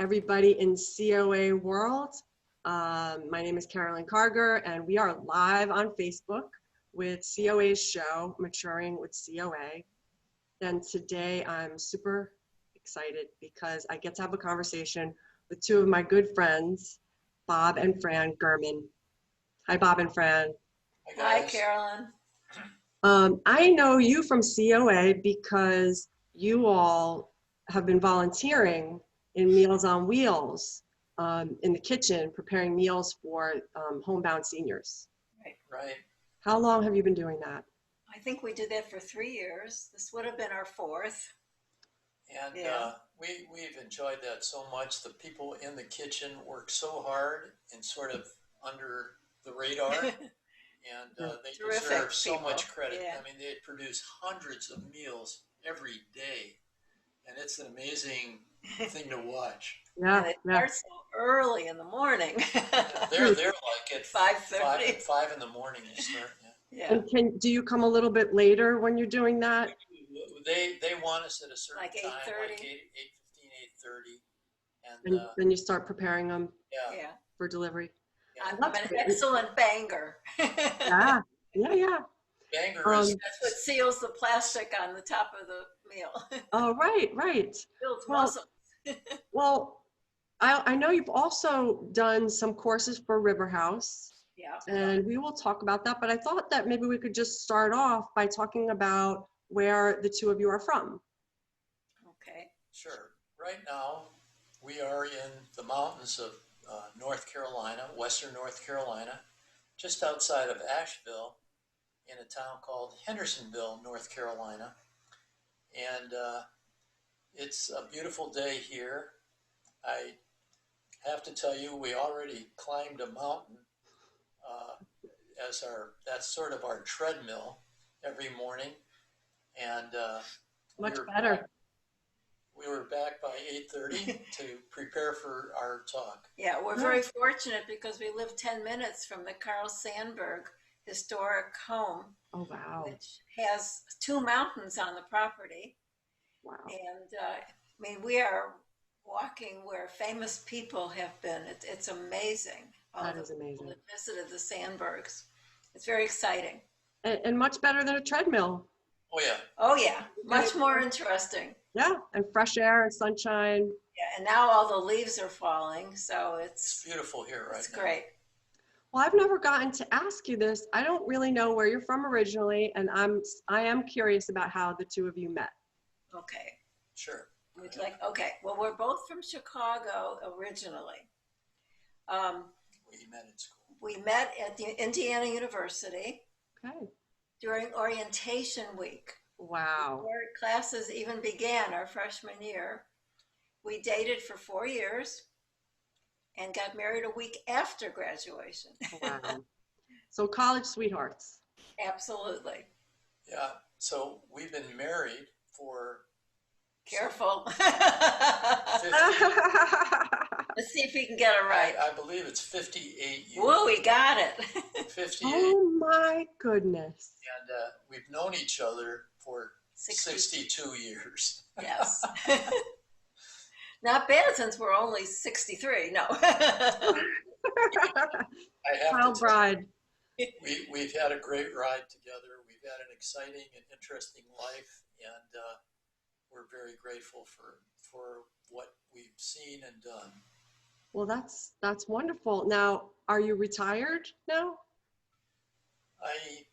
everybody in COA world. My name is Carolyn Carger, and we are live on Facebook with COA's show, Maturing with COA. And today I'm super excited because I get to have a conversation with two of my good friends, Bob and Fran German. Hi, Bob and Fran. Hi, Carolyn. I know you from COA because you all have been volunteering in Meals on Wheels in the kitchen, preparing meals for homebound seniors. Right. How long have you been doing that? I think we did that for 3 years. This would have been our fourth. And Yeah. we've enjoyed that so much. The people in the kitchen work so hard and sort of under the radar. And they Terrific deserve so people. much credit. Yeah. I mean, they produce hundreds of meals every day. And it's an amazing thing to watch. Yeah, And it starts so early in the morning. They're like at 5:30. 5 in the morning you start. Yeah. And do you come a little bit later when you're doing that? They want us at a certain Like time, 8:30? like 8:15, 8:30. And then you start preparing them Yeah. for delivery. I'm an excellent banger. Yeah. Bangers. That's what seals the plastic on the top of the meal. Oh, right. Builds Well, muscle. Well, I know you've also done some courses for River House. Yeah. And we will talk about that, but I thought that maybe we could just start off by talking about where the two of you are from. Okay. Sure. Right now, we are in the mountains of North Carolina, western North Carolina, just outside of Asheville, in a town called Hendersonville, North Carolina. And it's a beautiful day here. I have to tell you, we already climbed a mountain that's sort of our treadmill every morning. And Much better. We were back by 8:30 to prepare for our talk. Yeah, we're very fortunate because we live 10 minutes from the Carl Sandburg historic home. Oh, wow. Which has 2 mountains on the property. Wow. And we are walking where famous people have been. It's amazing. That is amazing. That visited the Sandburgs. It's very exciting. And much better than a treadmill. Oh, yeah. Oh, yeah. Much more interesting. Yeah, and fresh air and sunshine. Yeah, and now all the leaves are falling, so It's beautiful here right now. It's great. Well, I've never gotten to ask you this. I don't really know where you're from originally, and I am curious about how the two of you met. Okay. Sure. Well, we're both from Chicago originally. We met in school. We met at the Indiana University. Okay. During orientation week. Wow. Before classes even began our freshman year. We dated for 4 years and got married a week after graduation. Wow. So college sweethearts. Absolutely. Yeah. So we've been married for... Careful. 50, Let's see if we can get it right. I believe it's 58 years. Whoa, we got it. 58. Oh my goodness. And we've known each other for 62 years. Yes. Not bad since we're only 63. No. I have Child to bride. We've had a great ride together. We've had an exciting and interesting life, and we're very grateful for what we've seen and done. Well, that's wonderful. Now, are you retired now? I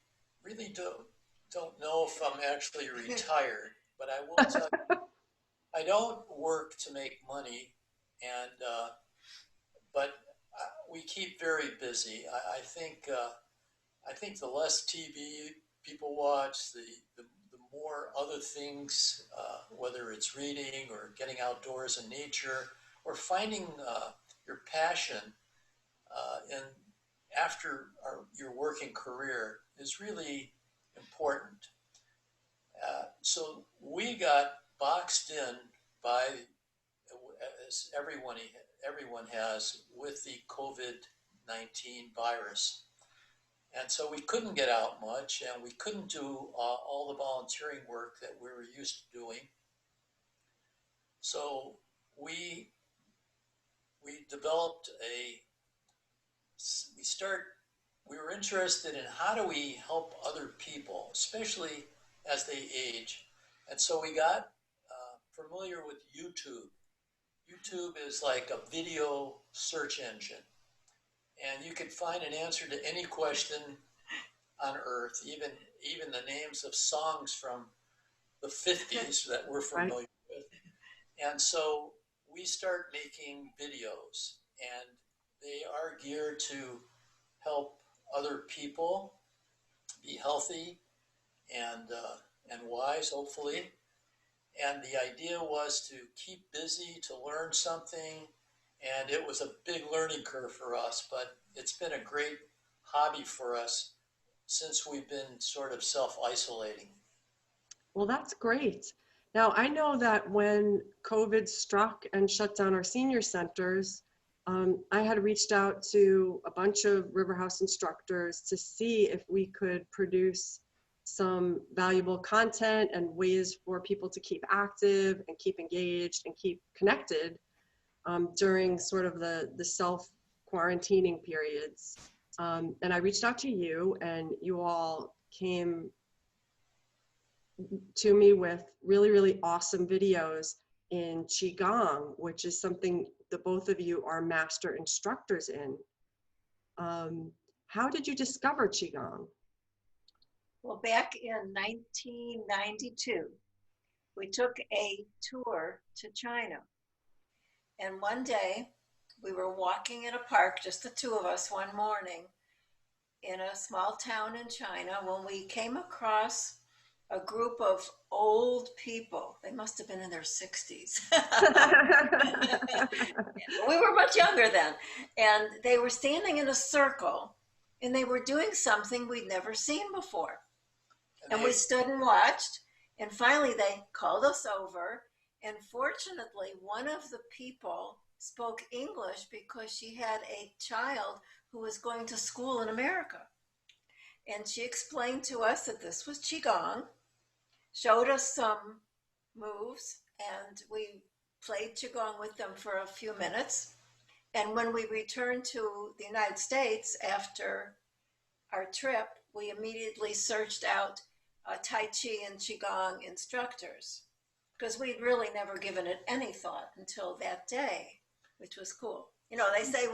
really don't know if I'm actually retired, but I will tell you, I don't work to make money, and but we keep very busy. I think the less TV people watch, the more other things, whether it's reading or getting outdoors in nature or finding your passion after your working career is really important. So we got boxed in by, as everyone has, with the COVID-19 virus. And so we couldn't get out much, and we couldn't do all the volunteering work that we were used to doing. So we we developed we were interested in how do we help other people, especially as they age. And so we got familiar with YouTube. YouTube is like a video search engine, and you could find an answer to any question on earth, even the names of songs from the 50s that we're familiar Right. with. And so we start making videos, and they are geared to help other people be healthy and wise, hopefully. And the idea was to keep busy, to learn something, and it was a big learning curve for us, but it's been a great hobby for us since we've been sort of self-isolating. Well, that's great. Now, I know that when COVID struck and shut down our senior centers, I had reached out to a bunch of River House instructors to see if we could produce some valuable content and ways for people to keep active and keep engaged and keep connected during sort of the self-quarantining periods. And I reached out to you, and you all came to me with really, really awesome videos in Qigong, which is something the both of you are master instructors in. How did you discover Qigong? Well, back in 1992, we took a tour to China. And one day we were walking in a park, just the two of us, one morning in a small town in China, when we came across a group of old people. They must have been in their 60s. We were much younger then. And they were standing in a circle, and they were doing something we'd never seen before. And we stood and watched, and finally they called us over. And fortunately, one of the people spoke English because she had a child who was going to school in America. And she explained to us that this was Qigong, showed us some moves, and we played Qigong with them for a few minutes. And when we returned to the United States after our trip, we immediately searched out Tai Chi and Qigong instructors, because we'd really never given it any thought until that day, which was cool. You know, they say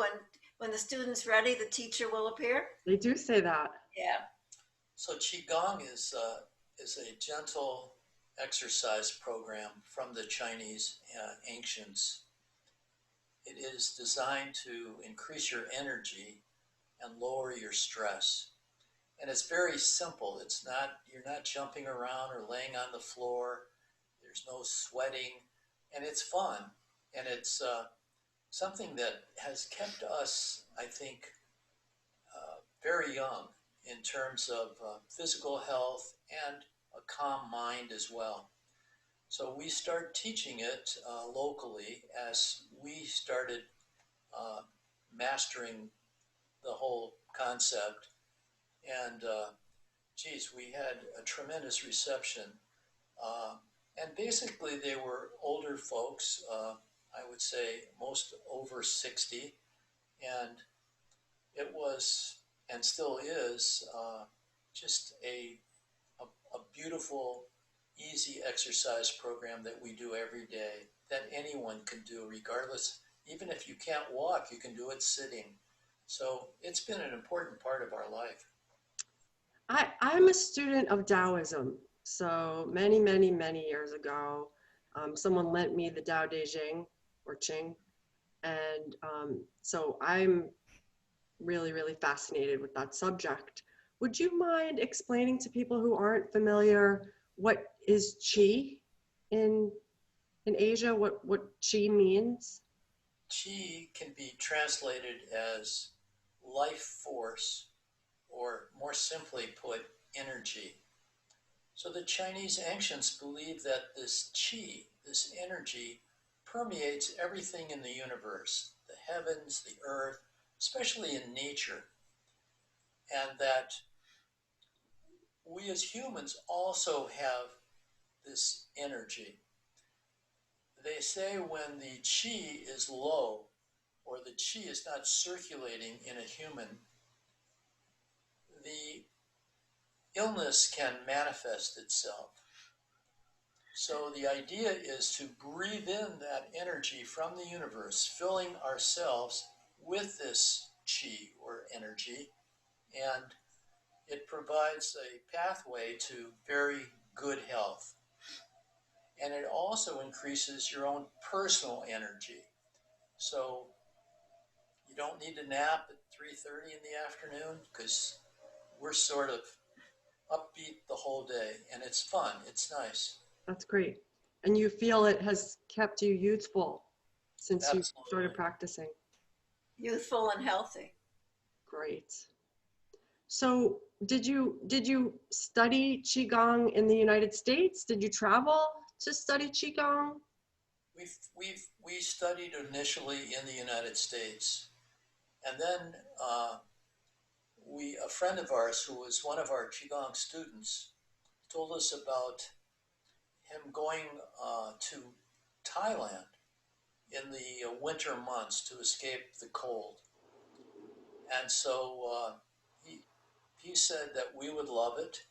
when the student's ready, the teacher will appear. They do say that. Yeah. So Qigong is a gentle exercise program from the Chinese ancients. It is designed to increase your energy and lower your stress. And it's very simple. You're not jumping around or laying on the floor. There's no sweating, and it's fun. And it's something that has kept us, I think, very young in terms of physical health and a calm mind as well. So we started teaching it locally as we started mastering the whole concept. And geez, we had a tremendous reception. And basically they were older folks, I would say most over 60. And it was, and still is, just a beautiful, easy exercise program that we do every day that anyone can do regardless. Even if you can't walk, you can do it sitting. So it's been an important part of our life. I'm a student of Taoism. So many, many, many years ago, someone lent me the Tao Te Ching, or Ching. And so I'm really, really fascinated with that subject. Would you mind explaining to people who aren't familiar what is Qi in Asia, what Qi means? Qi can be translated as life force, or more simply put, energy. So the Chinese ancients believed that this Qi, this energy, permeates everything in the universe, the heavens, the earth, especially in nature, and that we as humans also have this energy. They say when the Qi is low or the chi is not circulating in a human, the illness can manifest itself. So the idea is to breathe in that energy from the universe, filling ourselves with this chi or energy, and it provides a pathway to very good health. And it also increases your own personal energy. So you don't need to nap at 3:30 in the afternoon because we're sort of upbeat the whole day, and it's fun. It's nice. That's great. And you feel it has kept you youthful since you started Absolutely. practicing. Youthful and healthy. Great. So did you study Qigong in the United States? Did you travel to study Qigong? We studied initially in the United States, and then a friend of ours who was one of our Qigong students told us about him going to Thailand in the winter months to escape the cold. And so he said that we would love it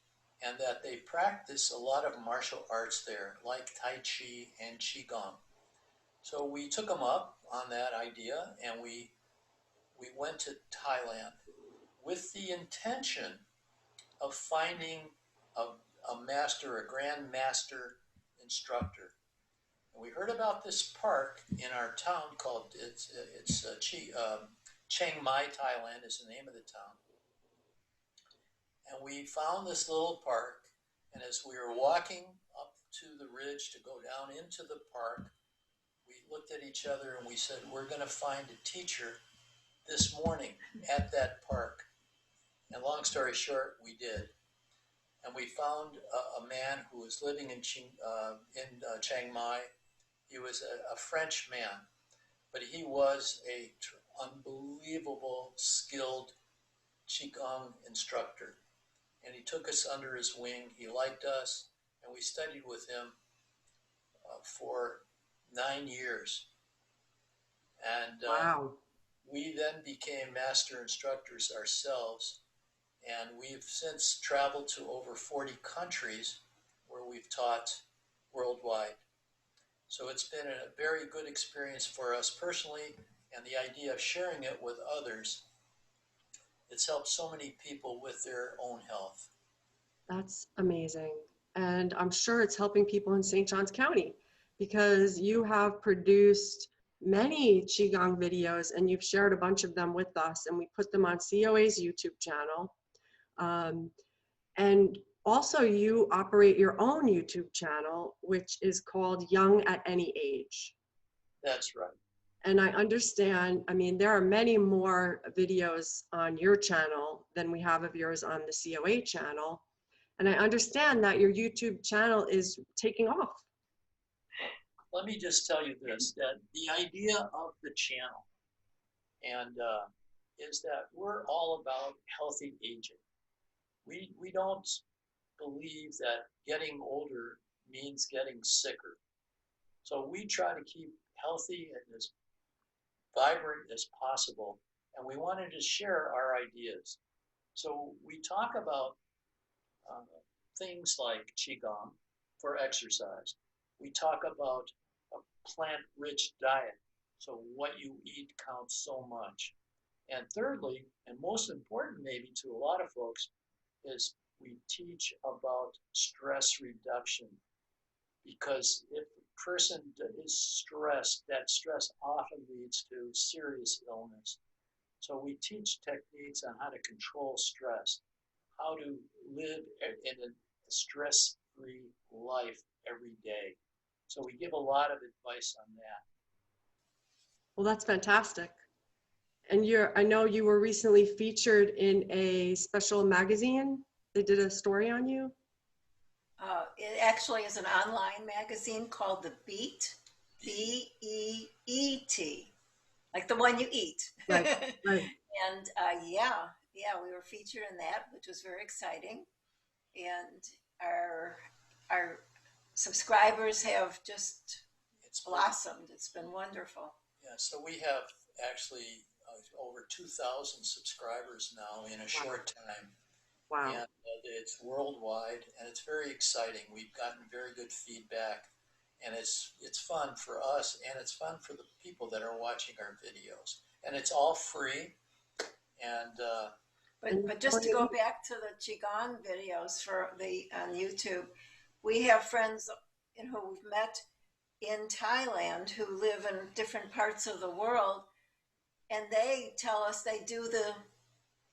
and that they practice a lot of martial arts there, like Tai Chi and Qigong. So we took him up on that idea and we went to Thailand with the intention of finding a master, a grand master instructor. And we heard about this park in our town called, Chiang Mai, Thailand is the name of the town. And we found this little park, and as we were walking up to the ridge to go down into the park, we looked at each other and we said, we're going to find a teacher this morning at that park. And long story short, we did. And we found a man who was living in Chiang Mai. He was a French man, but he was an unbelievable, skilled Qigong instructor. And he took us under his wing. He liked us, and we studied with him for 9 years. And Wow. we then became master instructors ourselves. And we've since traveled to over 40 countries where we've taught worldwide. So it's been a very good experience for us personally, and the idea of sharing it with others, it's helped so many people with their own health. That's amazing. And I'm sure it's helping people in St. Johns County because you have produced many Qigong videos and you've shared a bunch of them with us, and we put them on COA's YouTube channel. And also you operate your own YouTube channel, which is called Young at Any Age. That's right. And I understand, I mean, there are many more videos on your channel than we have of yours on the COA channel. And I understand that your YouTube channel is taking off. Let me just tell you this, that the idea of the channel is that we're all about healthy aging. We don't believe that getting older means getting sicker. So we try to keep healthy and as vibrant as possible, and we wanted to share our ideas. So we talk about things like Qigong for exercise. We talk about a plant-rich diet. So what you eat counts so much. And thirdly, and most important maybe to a lot of folks, is we teach about stress reduction. Because if a person is stressed, that stress often leads to serious illness. So we teach techniques on how to control stress, how to live in a stress-free life every day. So we give a lot of advice on that. Well, that's fantastic. And I know you were recently featured in a special magazine. They did a story on you. It actually is an online magazine called The Beat, B-E-E-T, like the one you eat. Right, right. And yeah, we were featured in that, which was very exciting. And our subscribers have just blossomed. It's been wonderful. Yeah, so we have actually over 2,000 subscribers now in a short time. Wow. And it's worldwide, and it's very exciting. We've gotten very good feedback, and it's fun for us, and it's fun for the people that are watching our videos. And it's all free. And But just to go back to the Qigong videos for the on YouTube, we have friends who we've met in Thailand who live in different parts of the world, and they tell us they do the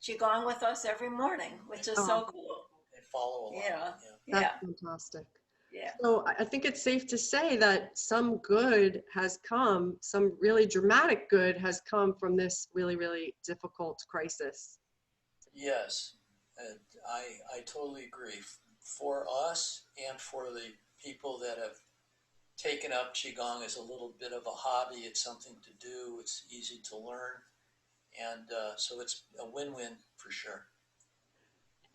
Qigong with us every morning, which is so cool. they follow along. Yeah. That's fantastic. Yeah. So I think it's safe to say that some good has come, some really dramatic good has come from this really, really difficult crisis. Yes, and I totally agree. For us and for the people that have taken up Qigong as a little bit of a hobby, it's something to do, it's easy to learn, and so it's a win-win for sure.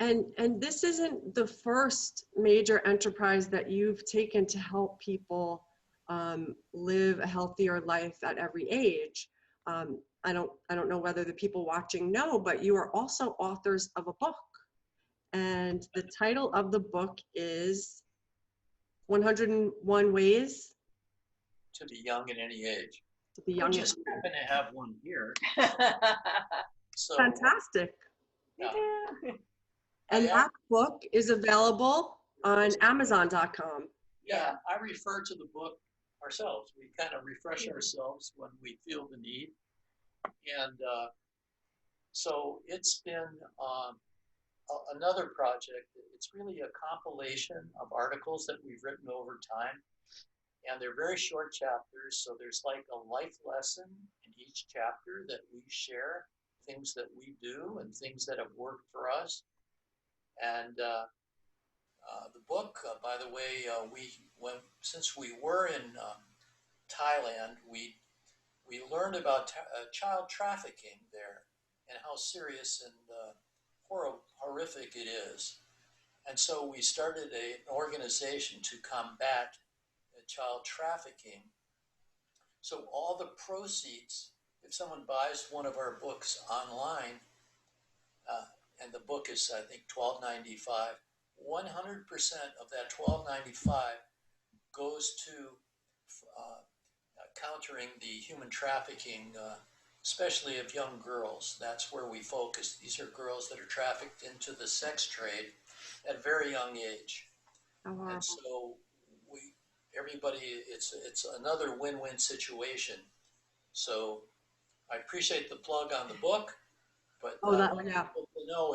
And this isn't the first major enterprise that you've taken to help people live a healthier life at every age. I don't know whether the people watching know, but you are also authors of a book. And the title of the book is 101 Ways To be young at any age. to be We young. just happen to have one here. So Fantastic. yeah. And Yeah. that book is available on Amazon.com. Yeah, I refer to the book ourselves. We kind of refresh ourselves when we feel the need. And so it's been another project. It's really a compilation of articles that we've written over time. And they're very short chapters. So there's like a life lesson in each chapter that we share, things that we do and things that have worked for us. And the book, by the way, since we were in Thailand, we learned about child trafficking there and how serious and horrific it is. And so we started an organization to combat child trafficking. So all the proceeds, if someone buys one of our books online, and the book is, I think, $12.95. 100% of that $12.95 goes to countering the human trafficking, especially of young girls. That's where we focus. These are girls that are trafficked into the sex trade at a very young age. Oh, wow. And so it's another win-win situation. So I appreciate the plug on the book. But I want people to know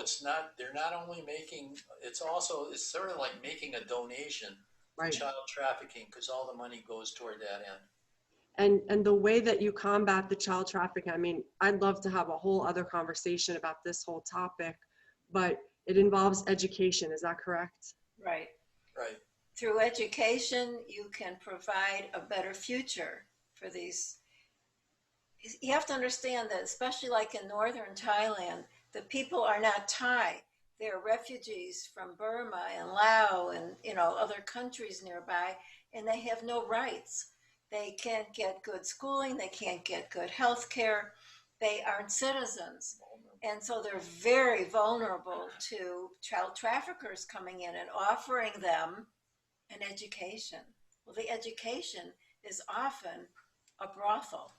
they're not only making, it's sort of like making a donation to child trafficking, because all the money goes toward that end. And the way that you combat the child trafficking, I mean, I'd love to have a whole other conversation about this whole topic, but it involves education. Is that correct? Right. Right. Through education, you can provide a better future for these. You have to understand that, especially like in northern Thailand, the people are not Thai. They're refugees from Burma and Laos and other countries nearby, and they have no rights. They can't get good schooling. They can't get good health care. They aren't citizens. And so they're very vulnerable to child traffickers coming in and offering them an education. Well, the education is often a brothel.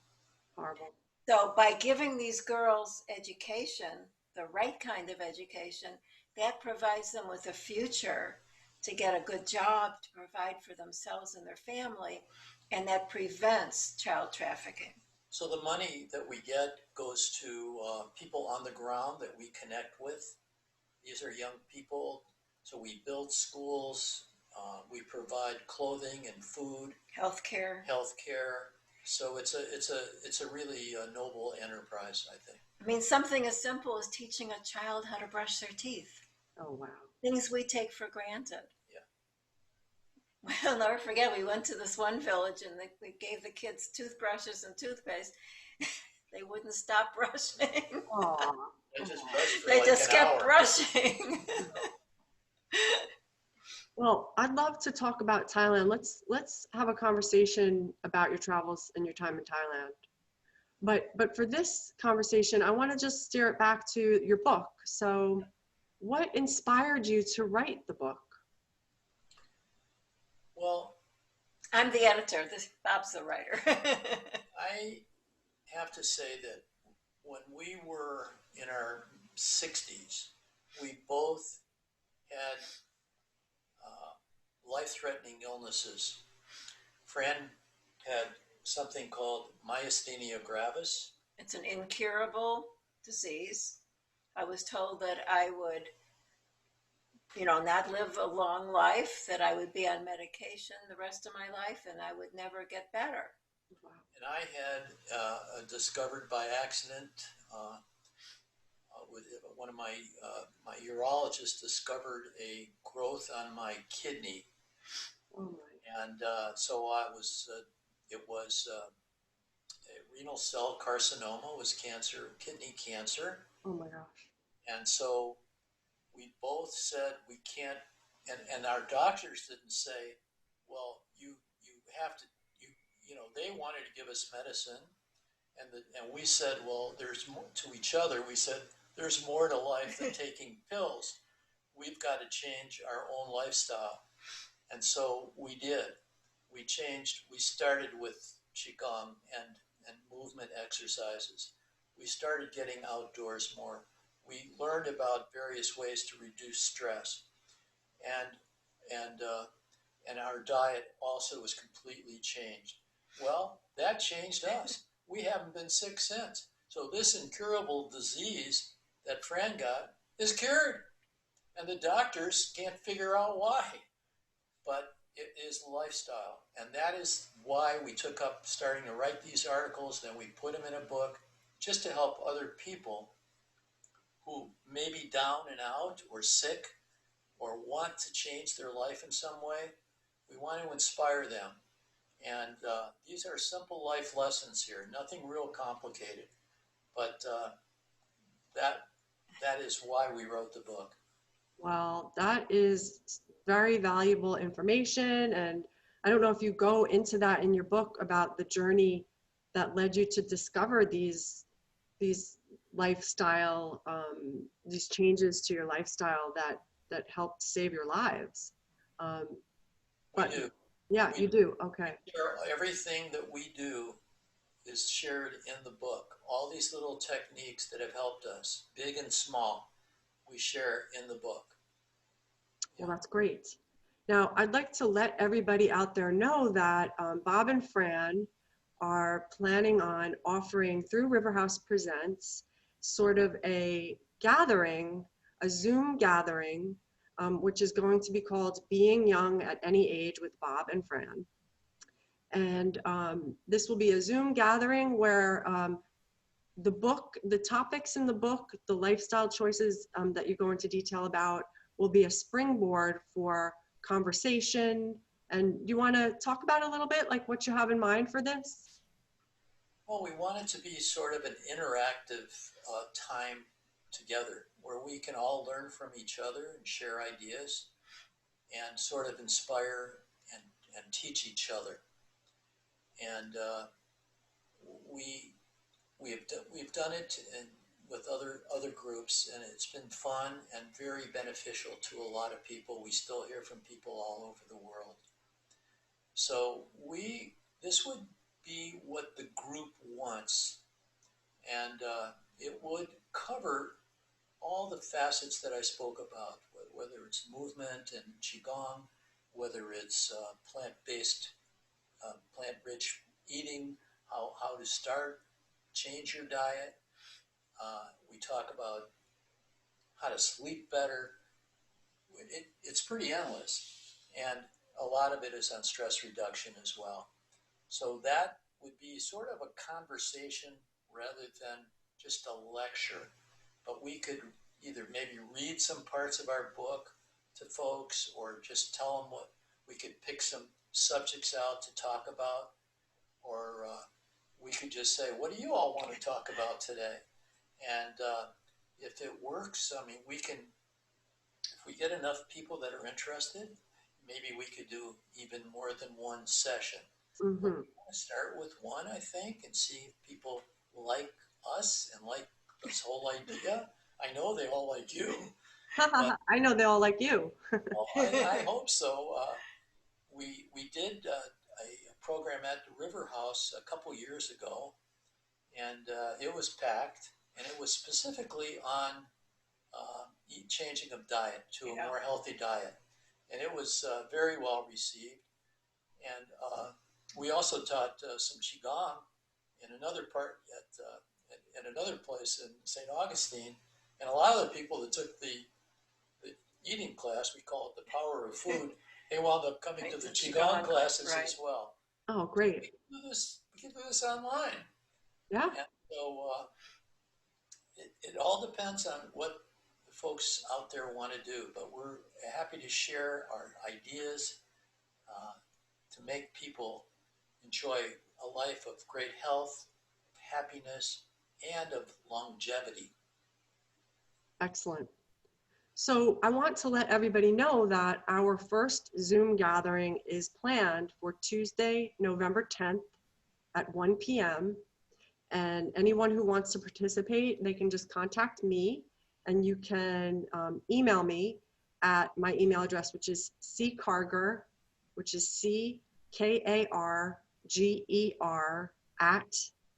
Horrible. So by giving these girls education, the right kind of education, that provides them with a future to get a good job, to provide for themselves and their family, and that prevents child trafficking. So the money that we get goes to people on the ground that we connect with. These are young people. So we build schools, we provide clothing and food, healthcare. So it's a really noble enterprise, I think. I mean, something as simple as teaching a child how to brush their teeth. Oh, wow. Things we take for granted. Yeah. I'll never forget, we went to this one village and we gave the kids toothbrushes and toothpaste. They wouldn't stop brushing. They just kept brushing. Well, I'd love to talk about Thailand. Let's have a conversation about your travels and your time in Thailand. But for this conversation, I want to just steer it back to your book. So what inspired you to write the book? Well, I'm the editor. Bob's the writer. I have to say that when we were in our 60s, we both had life-threatening illnesses. Fran had something called myasthenia gravis. It's an incurable disease. I was told that I would, not live a long life, that I would be on medication the rest of my life, and I would never get better. Wow. And I had discovered by accident, with one of my urologists discovered a growth on my kidney. Oh my. And so it was a renal cell carcinoma, was cancer, kidney cancer. Oh my gosh. And so we both said we can't, and our doctors didn't say, well, you have to, they wanted to give us medicine. And we said, well, there's more to each other. We said, there's more to life than taking pills. We've got to change our own lifestyle. And so we did. We changed. We started with Qigong and movement exercises. We started getting outdoors more. We learned about various ways to reduce stress. And our diet also was completely changed. Well, that changed us. We haven't been sick since. So this incurable disease that Fran got is cured. And the doctors can't figure out why. But it is lifestyle. And that is why we took up starting to write these articles. Then we put them in a book just to help other people who may be down and out or sick or want to change their life in some way. We want to inspire them. And these are simple life lessons here, nothing real complicated. But that is why we wrote the book. Well, that is very valuable information. And I don't know if you go into that in your book about the journey that led you to discover these lifestyle, these changes to your lifestyle that helped save your lives. We do. Yeah, you do. Okay. Everything that we do is shared in the book. All these little techniques that have helped us, big and small, we share in the book. Well, that's great. Now, I'd like to let everybody out there know that Bob and Fran are planning on offering through Riverhouse Presents sort of a gathering, a Zoom gathering, which is going to be called Being Young at Any Age with Bob and Fran. And this will be a Zoom gathering where the topics in the book, the lifestyle choices that you go into detail about will be a springboard for conversation. And do you want to talk about a little bit, like what you have in mind for this? Well, we want it to be sort of an interactive time together where we can all learn from each other and share ideas and sort of inspire and teach each other. And we've done it with other groups, and it's been fun and very beneficial to a lot of people. We still hear from people all over the world. So this would be what the group wants, and it would cover all the facets that I spoke about, whether it's movement and Qigong, whether it's plant-based, plant-rich eating, how to start, change your diet. We talk about how to sleep better. It's pretty endless, and a lot of it is on stress reduction as well. So that would be sort of a conversation rather than just a lecture. But we could either maybe read some parts of our book to folks or just tell them what, we could pick some subjects out to talk about, or we could just say, what do you all want to talk about today? And if it works, I mean, we can, if we get enough people that are interested, maybe we could do even more than one session. Mm-hmm. We want to start with one, I think, and see if people like us and like this whole idea. I know they all like you, but I know they all like you. well, I hope so. We did a program at the River House a couple years ago, and it was packed, and it was specifically on changing of diet to a more healthy diet, and it was very well received. And we also taught some qigong in another part at another place in St. Augustine, and a lot of the people that took the eating class, we call it the power of food, they wound up coming to the qigong classes as well. Oh, great. We can do this online. Yeah. And so it all depends on what the folks out there want to do, but we're happy to share our ideas to make people enjoy a life of great health, happiness, and of longevity. Excellent. So I want to let everybody know that our first Zoom gathering is planned for Tuesday, November 10th at 1 p.m. And anyone who wants to participate, they can just contact me, and you can email me at my email address, which is ckarger, which is CKARGER at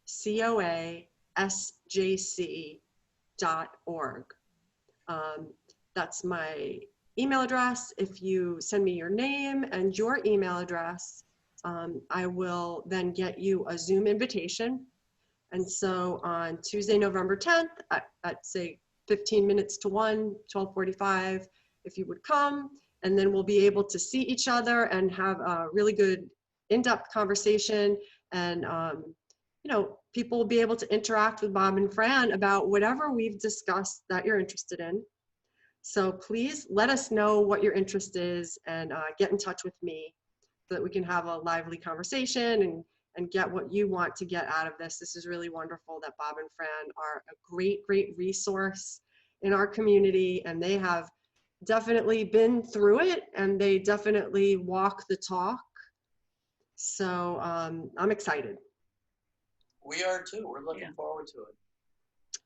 COASJC.org. That's my email address. If you send me your name and your email address, I will then get you a Zoom invitation. And so on Tuesday, November 10th at say 15 minutes to 1, 12:45, if you would come, and then we'll be able to see each other and have a really good in-depth conversation. And, you know, people will be able to interact with Bob and Fran about whatever we've discussed that you're interested in. So please let us know what your interest is, and get in touch with me so that we can have a lively conversation and get what you want to get out of this. This is really wonderful that Bob and Fran are a great, great resource in our community, and they have definitely been through it, and they definitely walk the talk. So I'm excited. We are too. We're looking forward to it.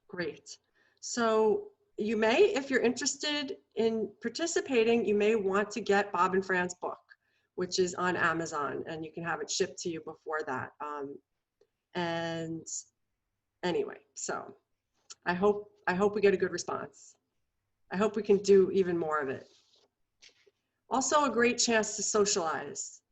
Great. So you may, if you're interested in participating, you may want to get Bob and Fran's book, which is on Amazon, and you can have it shipped to you before that. And anyway, so I hope we get a good response. I hope we can do even more of it. Also a great chance to socialize.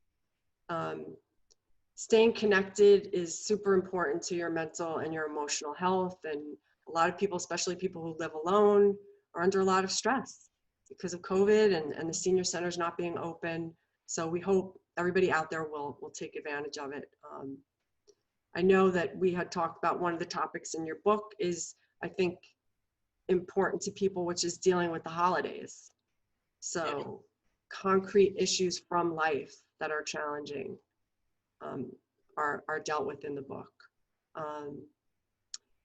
Staying connected is super important to your mental and your emotional health, and a lot of people, especially people who live alone, are under a lot of stress because of COVID and the senior centers not being open. So we hope everybody out there will take advantage of it. I know that we had talked about one of the topics in your book is, I think, important to people, which is dealing with the holidays. So concrete issues from life that are challenging are dealt with in the book.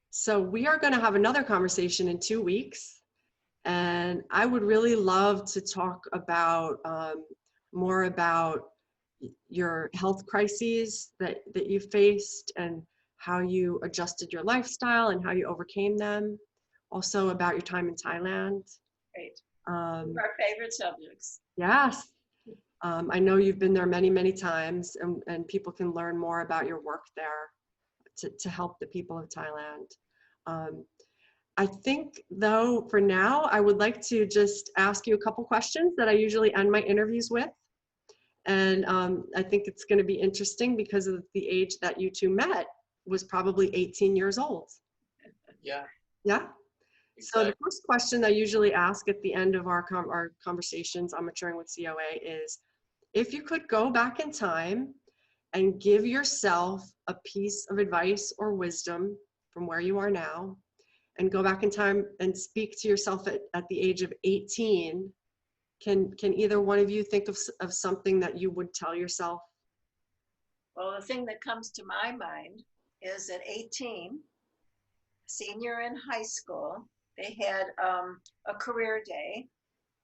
So we are going to have another conversation in 2 weeks, and I would really love to talk about more about your health crises that you faced and how you adjusted your lifestyle and how you overcame them. Also about your time in Thailand. Great. Our favorite subjects. Yes. I know you've been there many, many times, and people can learn more about your work there to help the people of Thailand. I think, though, for now, I would like to just ask you a couple questions that I usually end my interviews with. And I think it's going to be interesting because of the age that you two met was probably 18 years old. Yeah. Yeah. Exactly. So the first question I usually ask at the end of our conversations on Maturing with COA is, if you could go back in time and give yourself a piece of advice or wisdom from where you are now, and go back in time and speak to yourself at the age of 18, can either one of you think of something that you would tell yourself? Well, the thing that comes to my mind is at 18, senior in high school, they had a career day,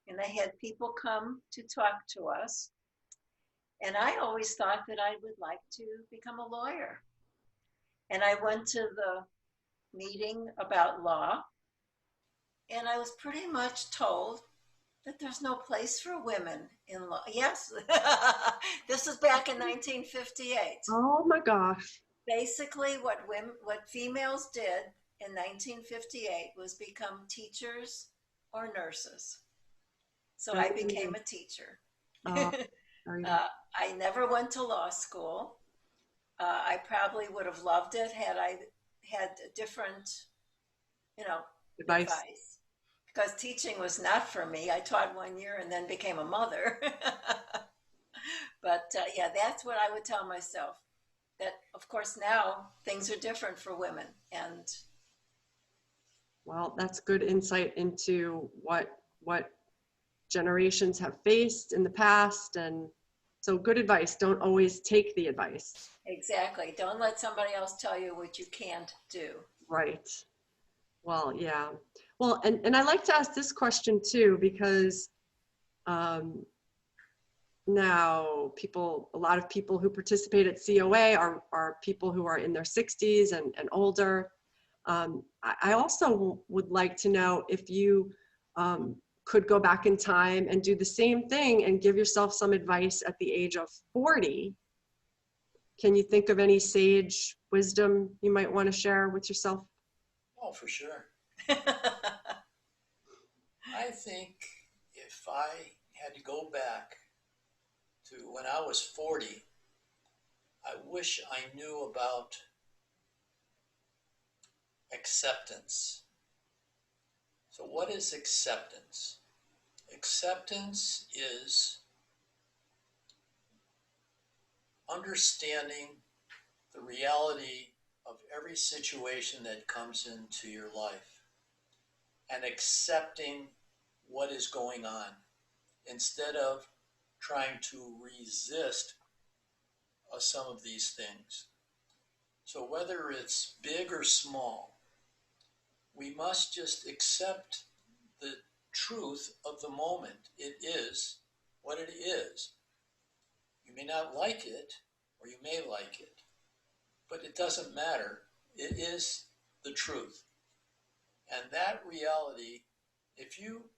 and they had people come to talk to us. And I always thought that I would like to become a lawyer. And I went to the meeting about law, and I was pretty much told that there's no place for women in law. Yes, this is back in 1958. Oh my gosh. Basically, what females did in 1958 was become teachers or nurses. So I became a teacher. Oh, I never went to law school. I probably would have loved it had I had a different, advice. Because teaching was not for me. I taught 1 year and then became a mother. But yeah, that's what I would tell myself. That, of course, now things are different for women. And well, that's good insight into what generations have faced in the past. And so good advice. Don't always take the advice. exactly. Don't let somebody else tell you what you can't do. Right. Well, yeah. Well, and I like to ask this question too, because now a lot of people who participate at COA are people who are in their 60s and older. I also would like to know if you could go back in time and do the same thing and give yourself some advice at the age of 40. Can you think of any sage wisdom you might want to share with yourself? Oh, for sure. I think if I had to go back to when I was 40, I wish I knew about acceptance. So what is acceptance? Acceptance is understanding the reality of every situation that comes into your life and accepting what is going on instead of trying to resist some of these things. So whether it's big or small, we must just accept the truth of the moment. It is what it is. You may not like it, or you may like it, but it doesn't matter. It is the truth. And that reality, if you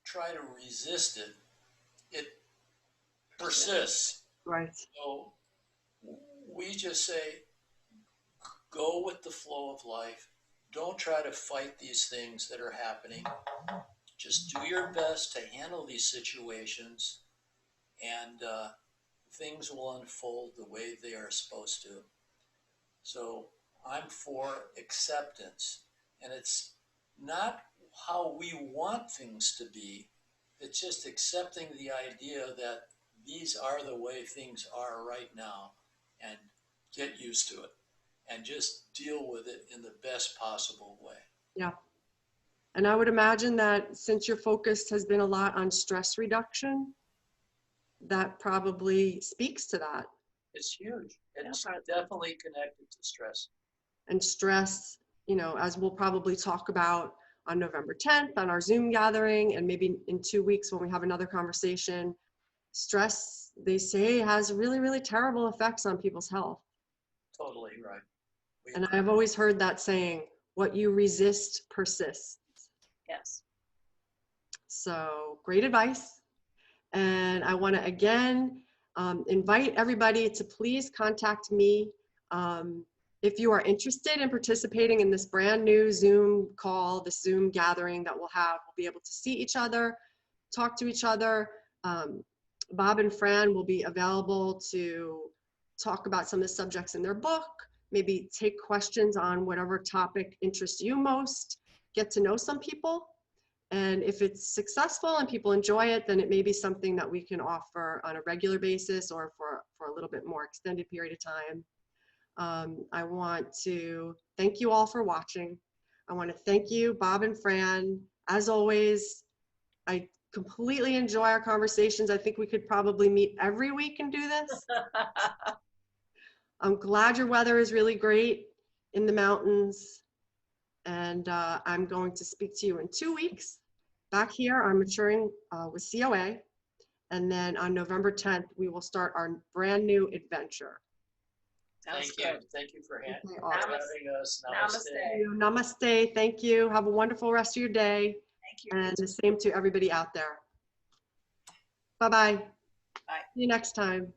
try to resist it, it persists. Right. So we just say, go with the flow of life. Don't try to fight these things that are happening. Just do your best to handle these situations, and things will unfold the way they are supposed to. So I'm for acceptance, and it's not how we want things to be. It's just accepting the idea that these are the way things are right now, and get used to it and just deal with it in the best possible way. Yeah. And I would imagine that since your focus has been a lot on stress reduction, that probably speaks to that. It's huge. It's definitely connected to stress. And stress, as we'll probably talk about on November 10th on our Zoom gathering, and maybe in 2 weeks when we have another conversation, stress, they say, has really, really terrible effects on people's health. Totally right. And I've always heard that saying, what you resist persists. Yes. So great advice. And I want to again invite everybody to please contact me if you are interested in participating in this brand new Zoom call, this Zoom gathering that we'll have. We'll be able to see each other, talk to each other. Bob and Fran will be available to talk about some of the subjects in their book, maybe take questions on whatever topic interests you most, get to know some people. And if it's successful and people enjoy it, then it may be something that we can offer on a regular basis or for a little bit more extended period of time. I want to thank you all for watching. I want to thank you, Bob and Fran. As always, I completely enjoy our conversations. I think we could probably meet every week and do this. I'm glad your weather is really great in the mountains. And I'm going to speak to you in 2 weeks back here on Maturing with COA. And then on November 10th, we will start our brand new adventure. Sounds Thank you. good. Thank you for Okay, for awesome. having us. Namaste. Namaste. Thank you. Have a wonderful rest of your day. Thank you. And the same to everybody out there. Bye-bye. Bye. See you next time.